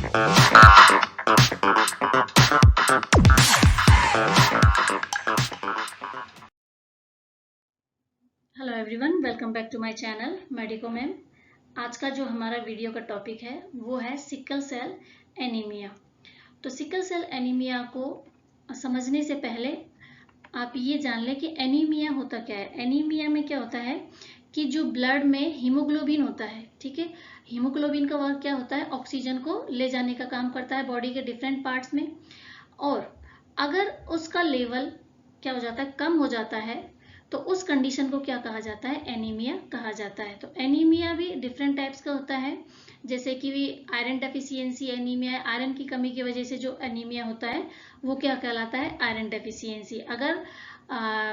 Hello everyone, welcome back to my channel medico ma'am. आज का जो हमारा वीडियो का टॉपिक है वो है सिकल सेल एनीमिया। तो सिकल सेल एनीमिया को समझने से पहले आप ये जान लें कि एनीमिया होता क्या है। एनीमिया में क्या होता है कि जो ब्लड में हीमोग्लोबिन होता है, ठीक है, हीमोग्लोबिन का वर्क क्या होता है, ऑक्सीजन को ले जाने का काम करता है बॉडी के डिफरेंट पार्ट्स में। और अगर उसका लेवल क्या हो जाता है, कम हो जाता है, तो उस कंडीशन को क्या कहा जाता है, एनीमिया कहा जाता है। तो एनीमिया भी डिफरेंट टाइप्स का होता है, जैसे कि भी आयरन डेफिशिएंसी एनीमिया, आयरन की कमी की वजह से जो एनीमिया होता है वो क्या कहलाता है, आयरन डेफिशिएंसी। अगर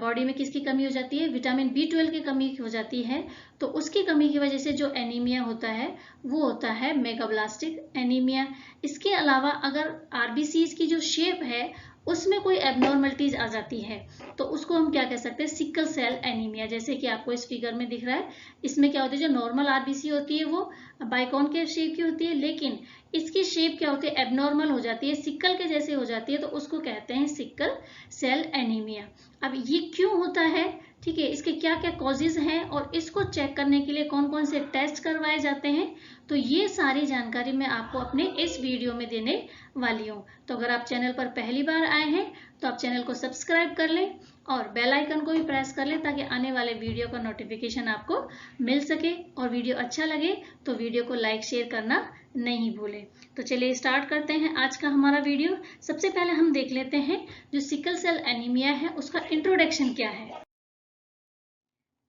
बॉडी में किसकी कमी हो जाती है, विटामिन B12 की कमी हो जाती है, तो उसकी कमी की वजह से जो एनीमिया होता है वो होता है मेगाब्लास्टिक एनीमिया। इसके अलावा अगर आरबीसीज की जो शेप है उसमें कोई एबनॉर्मलिटीज आ जाती है तो उसको हम क्या कह सकते हैं, सिकल सेल एनीमिया। जैसे कि आपको इस फिगर में दिख रहा है, इसमें क्या होती है, जो नॉर्मल आरबीसी होती है वो बाइकॉनकेव शेप की होती है, लेकिन इसकी शेप क्या होती है, एबनॉर्मल हो जाती है, सिक्कल के जैसे हो जाती है, तो उसको कहते हैं सिकल सेल एनीमिया। अब ये क्यों होता है, ठीक है, इसके क्या क्या कॉजेज हैं और इसको चेक करने के लिए कौन कौन से टेस्ट करवाए जाते हैं, तो ये सारी जानकारी मैं आपको अपने इस वीडियो में देने वाली हूँ। तो अगर आप चैनल पर पहली बार आए हैं तो आप चैनल को सब्सक्राइब कर लें और बेल आइकन को भी प्रेस कर लें ताकि आने वाले वीडियो का नोटिफिकेशन आपको मिल सके। और वीडियो अच्छा लगे तो वीडियो को लाइक शेयर करना नहीं भूलें। तो चलिए स्टार्ट करते हैं आज का हमारा वीडियो। सबसे पहले हम देख लेते हैं जो सिकल सेल एनीमिया है उसका इंट्रोडक्शन क्या है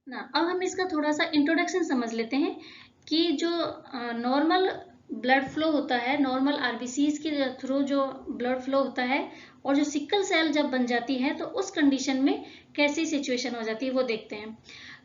ना। अब हम इसका थोड़ा सा इंट्रोडक्शन समझ लेते हैं कि जो नॉर्मल ब्लड फ्लो होता है, नॉर्मल आरबीसीज के थ्रू जो ब्लड फ्लो होता है, और जो सिकल सेल जब बन जाती है तो उस कंडीशन में कैसी सिचुएशन हो जाती है वो देखते हैं।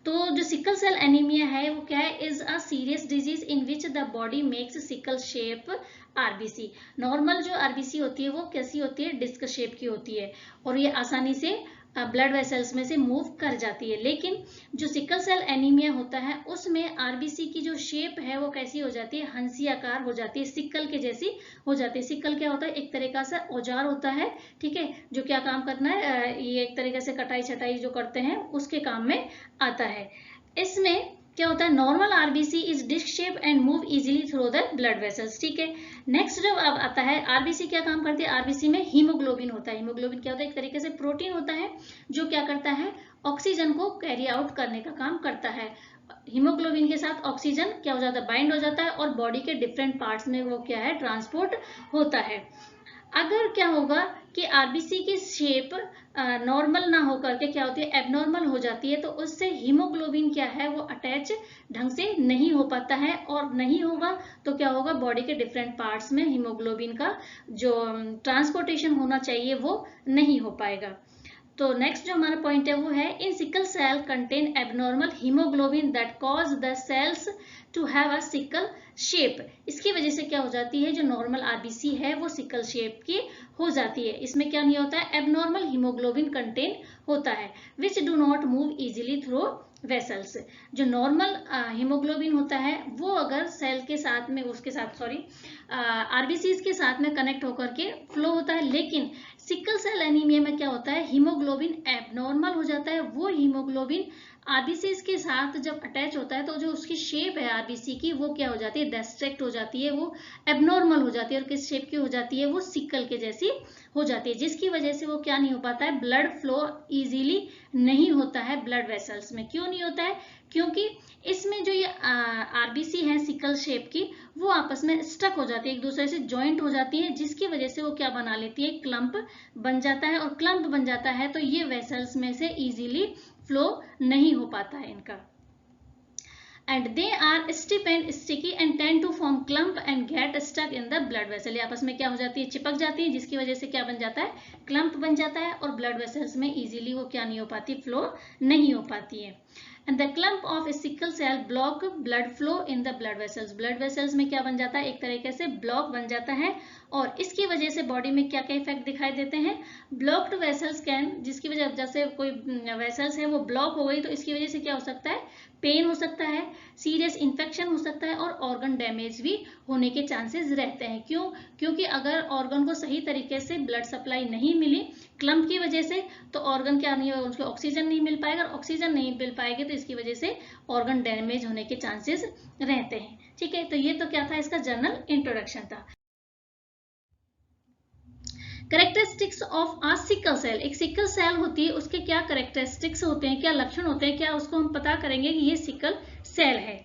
तो जो सिकल सेल एनीमिया है वो क्या है, is a serious disease in which the body makes sickle shape RBC. Normal जो आरबीसी होती है वो कैसी होती है, डिस्क शेप की होती है और ये आसानी से ब्लड वेसल्स में से मूव कर जाती है। लेकिन जो सिकल सेल एनीमिया होता है उसमें आरबीसी की जो शेप है वो कैसी हो जाती है, हंसी आकार हो जाती है, सिक्कल के जैसी हो जाती है। सिक्कल क्या होता है, एक तरीका से औजार होता है, ठीक है, जो क्या काम करना है, ये एक तरीके से कटाई छटाई जो करते हैं उसके काम में आता है। इसमें क्या होता है, normal RBC is disc shape and move easily through the blood vessels, ठीक है। नेक्स्ट जब अब आता है, आरबीसी क्या काम करती है, आरबीसी में हीमोग्लोबिन होता है। हीमोग्लोबिन क्या होता है, एक तरीके से प्रोटीन होता है जो क्या करता है, ऑक्सीजन को कैरी आउट करने का काम करता है। हीमोग्लोबिन के साथ ऑक्सीजन क्या हो जाता है, बाइंड हो जाता है और बॉडी के डिफरेंट पार्ट्स में वो क्या है, ट्रांसपोर्ट होता है। अगर क्या होगा कि आरबीसी की शेप नॉर्मल ना होकर के क्या होती है, एबनॉर्मल हो जाती है, तो उससे हीमोग्लोबिन क्या है वो अटैच ढंग से नहीं हो पाता है, और नहीं होगा तो क्या होगा, बॉडी के डिफरेंट पार्ट्स में हीमोग्लोबिन का जो ट्रांसपोर्टेशन होना चाहिए वो नहीं हो पाएगा। तो नेक्स्ट जो हमारा पॉइंट है वो है, in sickle cell contain abnormal haemoglobin that cause the cells to have a sickle shape. इसकी वजह से क्या हो जाती है, जो नॉर्मल आरबीसी है वो सिकल शेप की हो जाती है। इसमें क्या नहीं होता है, एबनॉर्मल हीमोग्लोबिन कंटेन होता है which do not move easily through vessels. जो नॉर्मल हीमोग्लोबिन होता है वो अगर सेल के साथ में, उसके साथ सॉरी आरबीसीज के साथ में कनेक्ट होकर के फ्लो होता है, लेकिन सिकल सेल एनीमिया में क्या होता है, हीमोग्लोबिन एबनॉर्मल हो जाता है। वो हीमोग्लोबिन आरबीसी के साथ जब अटैच होता है तो जो उसकी शेप है आरबीसी की वो क्या हो जाती है, डिस्ट्रैक्ट हो जाती है, वो एबनॉर्मल हो जाती है। और किस शेप की हो जाती है, वो सिकल के जैसी हो जाती है, जिसकी वजह से वो क्या नहीं हो पाता है, ब्लड फ्लो इजीली नहीं होता है ब्लड वेसल्स में। क्यों नहीं होता है, क्योंकि इसमें जो ये आरबीसी है सिकल शेप की वो आपस में स्टक हो जाती है, एक दूसरे से ज्वाइंट हो जाती है, जिसकी वजह से वो क्या बना लेती है, क्लम्प बन जाता है। और क्लम्प बन जाता है तो ये वेसल्स में से इजीली फ्लो नहीं हो पाता है इनका। and they are stiff and sticky and tend to form clump and get stuck in the blood vessel। आपस में क्या हो जाती है, चिपक जाती है, जिसकी वजह से क्या बन जाता है, क्लम्प बन जाता है और ब्लड वेसल्स में इजीली वो क्या नहीं हो पाती, फ्लो नहीं हो पाती है। and the clump of sickle cell block blood flow in the blood vessels। blood vessels में क्या बन जाता है, एक तरीके से ब्लॉक बन जाता है और इसकी वजह से बॉडी में क्या क्या इफेक्ट दिखाई देते हैं, ब्लॉक्ड वेसल्स कैन, जिसकी वजह जैसे कोई वेसल्स है वो ब्लॉक हो गई तो इसकी वजह से क्या हो सकता है, पेन हो सकता है, सीरियस इन्फेक्शन हो सकता है और ऑर्गन डैमेज भी होने के चांसेस रहते हैं। क्यों? क्योंकि अगर ऑर्गन को सही तरीके से ब्लड सप्लाई नहीं मिली क्लम्प की वजह से, तो ऑर्गन क्या नहीं होगा, उसको ऑक्सीजन नहीं मिल पाएगा, ऑक्सीजन नहीं मिल पाएगी तो इसकी वजह से ऑर्गन डैमेज होने के चांसेस रहते हैं। ठीक है, तो ये तो क्या था, इसका जनरल इंट्रोडक्शन था। Characteristics of a sickle cell, एक सिकल सेल होती है, उसके क्या कैरेक्टरिस्टिक्स होते हैं, क्या लक्षण होते हैं, क्या उसको हम पता करेंगे कि ये सिकल सेल है।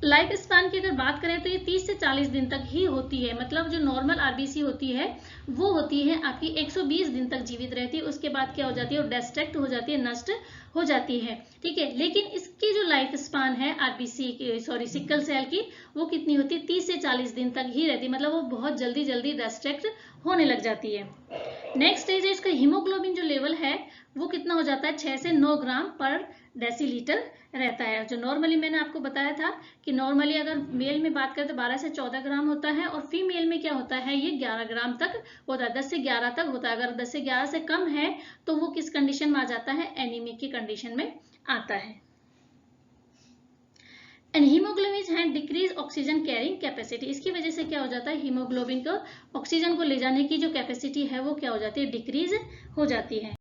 लाइफ स्पान की अगर बात करें तो ये 30 से 40 दिन तक ही होती है। मतलब जो नॉर्मल आरबीसी होती है वो होती है आपकी 120 दिन तक जीवित रहती है, उसके बाद क्या हो जाती है, वो डेस्ट्रक्ट हो जाती है, नष्ट हो जाती है। ठीक है, लेकिन इसकी जो लाइफ स्पान है आरबीसी की, सॉरी सिकल सेल की, वो कितनी होती है, 30 से 40 दिन तक ही रहती है। मतलब वो बहुत जल्दी जल्दी डेस्ट्रक्ट होने लग जाती है। नेक्स्ट है इसका हीमोग्लोबिन जो लेवल है वो कितना हो जाता है, 6 से 9 ग्राम पर डेसीलीटर रहता है। जो नॉर्मली मैंने आपको बताया था कि नॉर्मली अगर मेल में बात करें तो 12 से 14 ग्राम होता है और फीमेल में क्या होता है, ये 11 ग्राम तक होता है, 10 से 11 तक होता है। अगर 10 से 11 से कम है तो वो किस कंडीशन में आ जाता है, एनीमिक की कंडीशन में आता है। And haemoglobin had decrease oxygen carrying capacity, इसकी वजह से क्या हो जाता है, हीमोग्लोबिन को ऑक्सीजन को ले जाने की जो कैपेसिटी है वो क्या हो जाती है, डिक्रीज हो जाती है।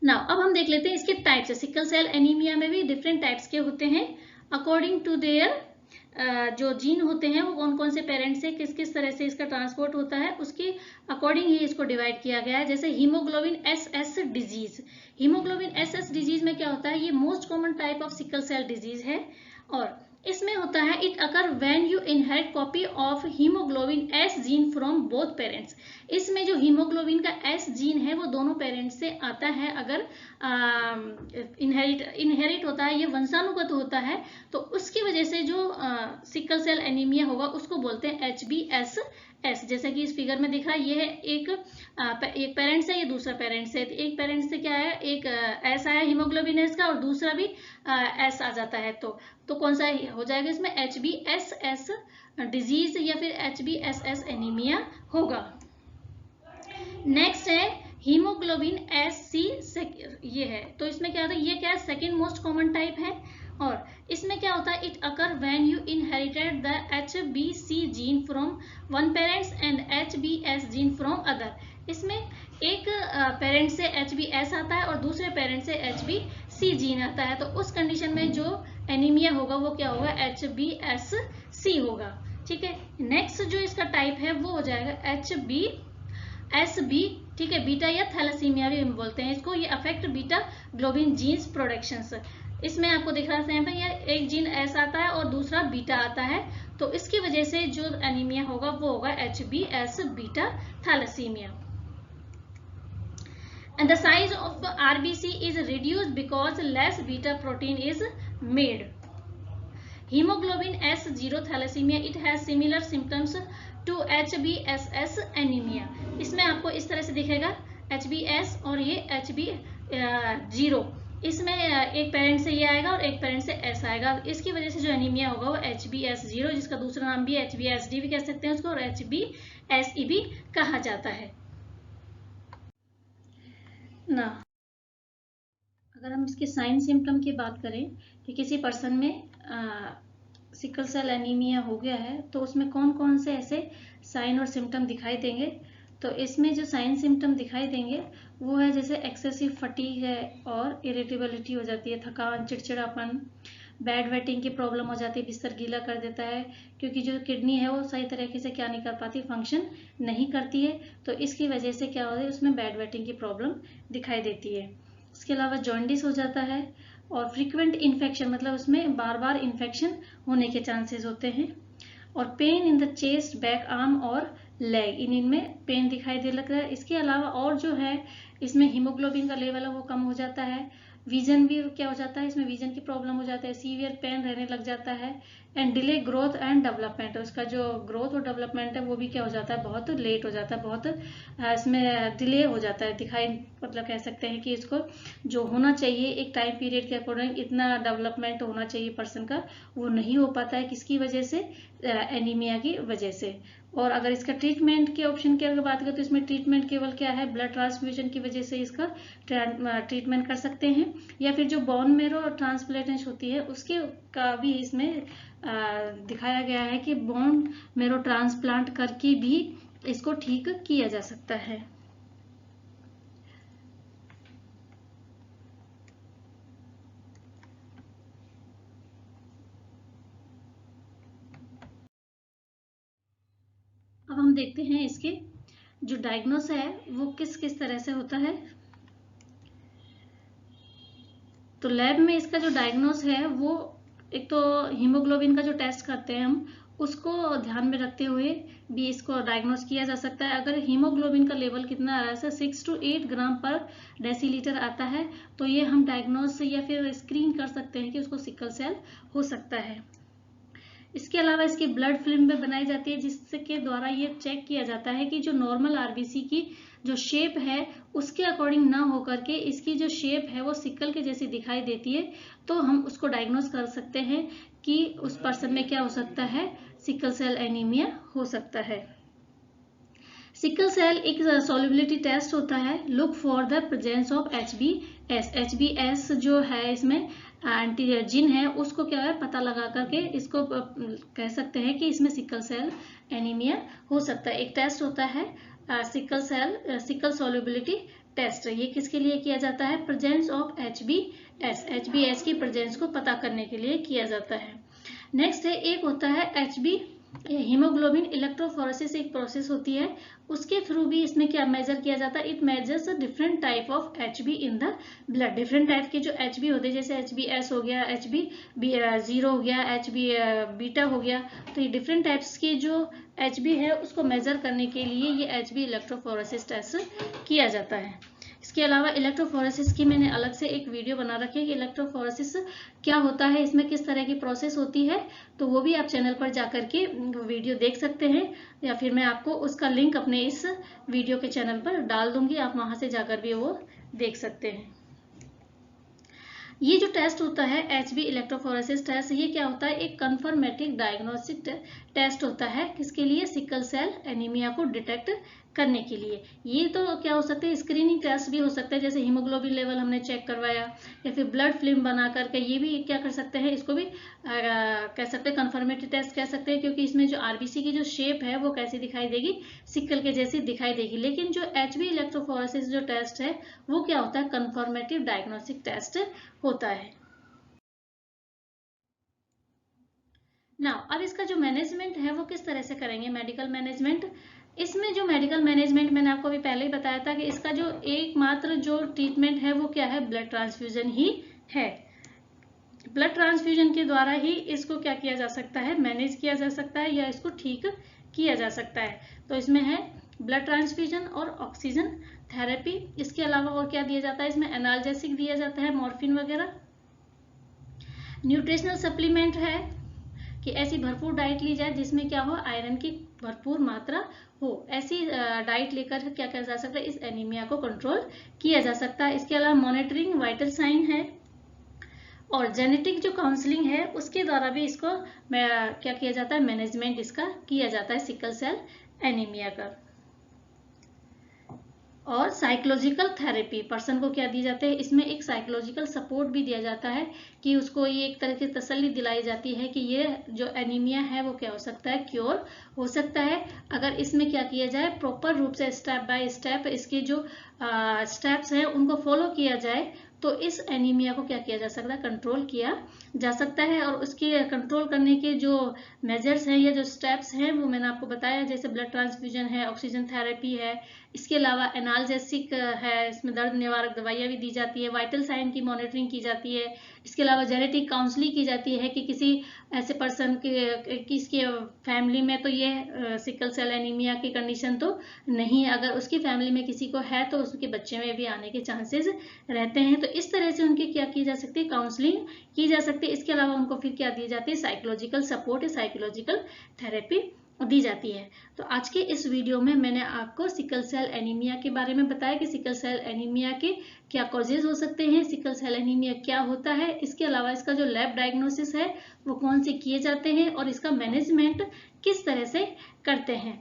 नाउ अब हम देख लेते हैं इसके टाइप्स। सिकल सेल एनीमिया में भी डिफरेंट टाइप्स के होते हैं अकॉर्डिंग टू देयर जो जीन होते हैं वो कौन कौन से पेरेंट से किस किस तरह से इसका ट्रांसपोर्ट होता है, उसके अकॉर्डिंग ही इसको डिवाइड किया गया है। जैसे haemoglobin SS disease, haemoglobin SS disease में क्या होता है, ये most common type of sickle cell disease है और इसमें होता है it occur when you inherit copy of haemoglobin S gene from both parents. इसमें जो हीमोग्लोबिन का एस जीन है वो दोनों पेरेंट्स से आता है। अगर इनहेरिट होता है, ये वंशानुगत होता है, तो उसकी वजह से जो सिकल सेल एनीमिया होगा उसको बोलते हैं HBSS। जैसे कि इस फिगर में दिख रहा है, ये है एक पेरेंट से, ये दूसरा पेरेंट से। एक पेरेंट से क्या है, एक एस आया हीमोग्लोबिन एस का और दूसरा भी एस आ जाता है, तो कौन सा हो जाएगा इसमें, HBSS डिजीज या फिर HBSS एनीमिया होगा। नेक्स्ट है हीमोग्लोबिन SC, ये है, तो इसमें क्या होता है, ये क्या है, सेकेंड मोस्ट कॉमन टाइप है और इसमें क्या होता है, it occur when you inherited the HBC gene from one parents and HBS gene from other. इसमें एक पेरेंट से HBS आता है और दूसरे पेरेंट से HBC जीन आता है, तो उस कंडीशन में जो एनीमिया होगा वो क्या होगा, HBSC होगा। ठीक है, नेक्स्ट जो इसका टाइप है वो हो जाएगा HBSB। ठीक है, बीटा या थैलेसीमिया भी हम बोलते हैं इसको। ये affect beta globin genes productions. इसमें आपको दिख रहा है ये एक जीन एस आता है और दूसरा बीटा आता है, तो इसकी वजह से जो एनीमिया होगा वो होगा HBS beta thalassaemia. And the size of RBC is reduced because less beta protein is made. Hemoglobin S0 thalassemia, it has similar symptoms to HBSS anemia. इसमें आपको इस तरह से दिखेगा HBS और ये HB0, इसमें एक पेरेंट से ये आएगा और एक पेरेंट से S आएगा। इसकी वजह से जो एनीमिया होगा वो HBS0, जिसका दूसरा नाम भी HBSD भी कह सकते हैं उसको, और HBSE भी कहा जाता है ना। अगर हम इसके साइन सिम्टम की बात करें कि किसी पर्सन में सिकल सेल एनीमिया हो गया है तो उसमें कौन कौन से ऐसे साइन और सिम्टम दिखाई देंगे, तो इसमें जो साइन सिम्टम दिखाई देंगे वो है जैसे एक्सेसिव फटीग है और इरिटेबिलिटी हो जाती है, थकान, चिड़चिड़ापन, बैड वेटिंग की प्रॉब्लम हो जाती है, बिस्तर गीला कर देता है क्योंकि जो किडनी है वो सही तरीके से क्या नहीं कर पाती, फंक्शन नहीं करती है, तो इसकी वजह से क्या होता है उसमें बैड वेटिंग की प्रॉब्लम दिखाई देती है। इसके अलावा जॉन्डिस हो जाता है और फ्रीक्वेंट इन्फेक्शन, मतलब उसमें बार बार इन्फेक्शन होने के चांसेस होते हैं, और pain in the chest, back, arm और लेग, इनमें पेन दिखाई दे लगता है। इसके अलावा और जो है इसमें हीमोग्लोबिन का लेवल है वो कम हो जाता है, विजन भी क्या हो जाता है, इसमें विजन की प्रॉब्लम हो जाता है, सीवियर पेन रहने लग जाता है, and delay growth and development, उसका जो ग्रोथ और डेवलपमेंट है वो भी क्या हो जाता है, बहुत लेट हो जाता है, बहुत इसमें डिले हो जाता है, दिखाई, मतलब कह सकते हैं कि इसको जो होना चाहिए एक टाइम पीरियड के अकॉर्डिंग इतना डेवलपमेंट होना चाहिए पर्सन का, वो नहीं हो पाता है। किसकी वजह से, एनीमिया की वजह से। और अगर इसका ट्रीटमेंट के ऑप्शन की अगर बात करें तो इसमें ट्रीटमेंट केवल क्या है, ब्लड ट्रांसफ्यूजन की वजह से इसका ट्रीटमेंट कर सकते हैं, या फिर जो बोन मेरो ट्रांसप्लांटेशन होती है उसके का भी इसमें दिखाया गया है कि बोन मेरो ट्रांसप्लांट करके भी इसको ठीक किया जा सकता है। अब हम देखते हैं इसके जो डायग्नोस है वो किस किस तरह से होता है। तो लैब में इसका जो डायग्नोस है वो एक तो हीमोग्लोबिन का जो टेस्ट करते हैं हम उसको ध्यान में रखते हुए भी इसको डायग्नोस किया जा सकता है। अगर हीमोग्लोबिन का लेवल कितना आ रहा है, 6 to 8 ग्राम पर डेसीलीटर आता है, तो ये हम डायग्नोस या फिर स्क्रीन कर सकते हैं कि उसको सिकल सेल हो सकता है। इसके अलावा इसकी ब्लड फिल्म में बनाई जाती है जिसके द्वारा ये चेक किया जाता है कि जो नॉर्मल आरबीसी की जो शेप है उसके अकॉर्डिंग ना होकर के इसकी जो शेप है वो सिकल के जैसी दिखाई देती है, तो हम उसको डायग्नोस कर सकते हैं कि उस पर्सन में क्या हो सकता है, सिकल सेल एनीमिया हो सकता है। सिकल सेल एक सॉल्युबिलिटी टेस्ट होता है। Look for the presence of HbS। HbS जो है इसमें एंटीजन है उसको क्या है पता लगा करके इसको कह सकते हैं कि इसमें सिकल सेल एनीमिया हो सकता है। एक टेस्ट होता है सिकल सॉल्युबिलिटी टेस्ट। ये किसके लिए किया जाता है, प्रेजेंस ऑफ HbS की प्रेजेंस को पता करने के लिए किया जाता है। नेक्स्ट है एक होता है हीमोग्लोबिन इलेक्ट्रोफोरेसिस, एक प्रोसेस होती है उसके थ्रू भी इसमें क्या मेजर किया जाता है, it measures different type of HB in the blood. Different type के जो HB होते हैं जैसे HbS हो गया, Hb0 हो गया, Hb बीटा हो गया, तो ये डिफरेंट टाइप्स के जो HB है उसको मेजर करने के लिए ये HB इलेक्ट्रोफोरेसिस टेस्ट किया जाता है। इसके अलावा इलेक्ट्रोफोरेसिस की मैंने अलग से एक वीडियो बना रखी है कि इलेक्ट्रोफोरेसिस क्या होता है, इसमें किस तरह की प्रोसेस होती है, तो वो भी आप चैनल पर जाकर के वीडियो देख सकते हैं, या फिर मैं आपको उसका लिंक अपने इस वीडियो के चैनल पर डाल दूंगी, आप वहां से जाकर भी वो देख सकते हैं। ये जो टेस्ट होता है HB इलेक्ट्रोफोरेसिस टेस्ट, ये क्या होता है, एक कंफर्मेटिव डायग्नोस्टिक टेस्ट होता है किसके लिए, सिकल सेल एनीमिया को डिटेक्ट करने के लिए। ये तो क्या हो सकते हैं, स्क्रीनिंग टेस्ट भी हो सकता है, जैसे हीमोग्लोबिन लेवल हमने चेक करवाया, या फिर ब्लड फिल्म बना करके ये भी क्या कर सकते हैं, इसको भी कह सकते हैं कंफर्मेटिव टेस्ट कह सकते हैं, क्योंकि इसमें जो आरबीसी की जो शेप है वो कैसी दिखाई देगी, सिकल के जैसी दिखाई देगी। लेकिन जो HB इलेक्ट्रोफोरेसिस जो टेस्ट है वो क्या होता है, कंफर्मेटिव डायग्नोस्टिक टेस्ट होता है। नाउ अब इसका जो मैनेजमेंट है वो किस तरह से करेंगे, मेडिकल मैनेजमेंट। इसमें जो मेडिकल मैनेजमेंट मैंने आपको अभी पहले ही बताया था कि इसका जो एकमात्र जो ट्रीटमेंट है वो क्या है, ब्लड ट्रांसफ्यूजन ही है। ब्लड ट्रांसफ्यूजन के द्वारा ही इसको क्या किया जा सकता है, मैनेज किया जा सकता है या इसको ठीक किया जा सकता है। तो इसमें है ब्लड ट्रांसफ्यूजन और ऑक्सीजन थेरेपी। इसके अलावा और क्या दिया जाता है, इसमें एनाल्जेसिक दिया जाता है, मॉर्फिन वगैरह। न्यूट्रिशनल सप्लीमेंट है कि ऐसी भरपूर डाइट ली जाए जिसमें क्या हो, आयरन की भरपूर मात्रा हो। ऐसी डाइट लेकर क्या किया जा सकता है, इस एनीमिया को कंट्रोल किया जा सकता है। इसके अलावा मॉनिटरिंग वाइटल साइन है, और जेनेटिक जो काउंसलिंग है उसके द्वारा भी इसको क्या किया जाता है, मैनेजमेंट इसका किया जाता है सिकल सेल एनीमिया का। और साइकोलॉजिकल थेरेपी पर्सन को क्या दी जाती है, इसमें एक साइकोलॉजिकल सपोर्ट भी दिया जाता है कि उसको ये एक तरह की तसल्ली दिलाई जाती है कि ये जो एनीमिया है वो क्या हो सकता है, क्योर हो सकता है, अगर इसमें क्या किया जाए, प्रॉपर रूप से स्टेप बाय स्टेप इसके जो स्टेप्स हैं उनको फॉलो किया जाए, तो इस एनीमिया को क्या किया जा सकता है, कंट्रोल किया जा सकता है। और उसके कंट्रोल करने के जो मेजर्स हैं या जो स्टेप्स हैं वो मैंने आपको बताया, जैसे ब्लड ट्रांसफ्यूजन है, ऑक्सीजन थेरेपी है, इसके अलावा एनाल्जेसिक है, इसमें दर्द निवारक दवाइयाँ भी दी जाती है, वाइटल साइन की मॉनिटरिंग की जाती है। इसके अलावा जेनेटिक काउंसलिंग की जाती है कि किसी ऐसे पर्सन के किसके फैमिली में तो ये सिकल सेल एनीमिया की कंडीशन तो नहीं है, अगर उसकी फैमिली में किसी को है तो उसके बच्चे में भी आने के चांसेस रहते हैं। तो इस तरह से उनकी क्या की जा सकती है, काउंसलिंग की जा सकती है। इसके अलावा उनको फिर क्या दी जाती है, साइकोलॉजिकल सपोर्ट, साइकोलॉजिकल थेरेपी दी जाती है। तो आज के इस वीडियो में मैंने आपको सिकल सेल एनीमिया के बारे में बताया कि सिकल सेल एनीमिया के क्या कॉजेज हो सकते हैं, सिकल सेल एनीमिया क्या होता है, इसके अलावा इसका जो लैब डायग्नोसिस है वो कौन से किए जाते हैं और इसका मैनेजमेंट किस तरह से करते हैं।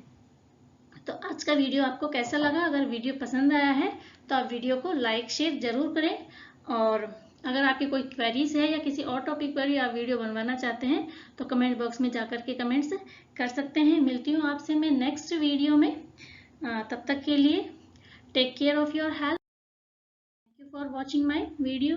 तो आज का वीडियो आपको कैसा लगा? अगर वीडियो पसंद आया है तो आप वीडियो को लाइक शेयर जरूर करें, और अगर आपकी कोई क्वेरीज है या किसी और टॉपिक पर ही आप वीडियो बनवाना चाहते हैं तो कमेंट बॉक्स में जाकर के कमेंट्स कर सकते हैं। मिलती हूँ आपसे मैं नेक्स्ट वीडियो में। तब तक के लिए take care of your health. Thank you for watching my video.